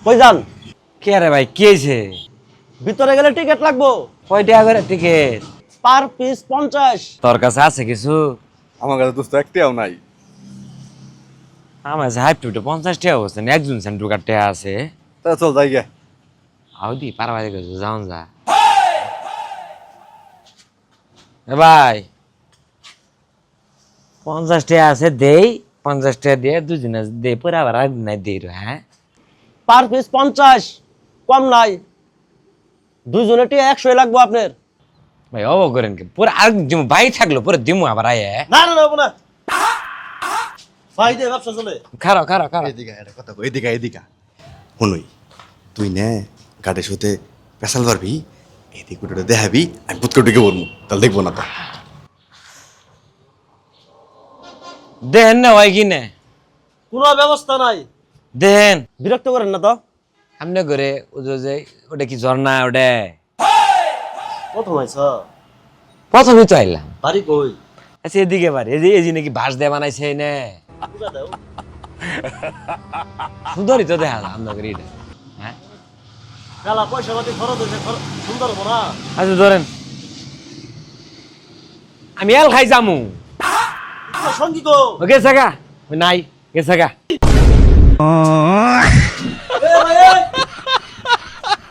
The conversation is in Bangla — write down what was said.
কই যান? কে রে ভাই কি হয়েছে? ভিতরে গেলে টিকিট লাগবো। কয় টাকা করে টিকিট? Per piece 50। তোর কাছে আছে কিছু? আমার কাছে দোস্ত একটাও নাই। আমার কাছে হাইপ টুটে 50 টাকা বলছেন, একজন সেন্টুকার টাকা আছে। তা চল যাই গে। আউদি পারাবাদি গেছো যাওন যা। এ ভাই 50 টাকা আছে দেই, 50 টাকা দিয়ে দুজনে দে পরে আবার একদিন নাই দেই রে। হ্যাঁ পার পিস 50, কম নাই। দুইজনে টি 100 লাগবো আপনার। ভাই অব করেন কি পরে আরেকদিন দিমু, ভাই থাকলো পরে দিমু আবার আয়। না না না না, ভাই দে ব্যবসা চলে। খারাপ খারাপ খারাপ। এদিকে একটা কথা কই, এদিকে শুনুই, তুই নে গাড়ির সাথে পেশাল পারবি, এদিকে ওটা দেখাবি, আমি পুতকুটিকে বলবো, তাহলে দেখবো না তো। দেন না হয় কি না কোনো ব্যবস্থা নাই। দেন বিরক্ত করেন না তো। সামনে করে যে ওটা কি ঝর্ণা ওটা? প্রথম আইছ? প্রথমে তো আইলাম। বাড়ি কই? আচ্ছা এদিকে বাড়ি, এই যে নাকি বাঁশ দিয়ে বানাইছে না, পুরা দাও। সুন্দরই তো দেখা যায় আমরা করি এটা। হ্যাঁ মেলা পয়সা পাতি খরচ হয়েছে, সুন্দর হবো না? আচ্ছা ধরেন আমি এল খাই যামু। সঙ্গী গো। ও গেছে গা? নাই গেছে গা। এ ভাই, এই।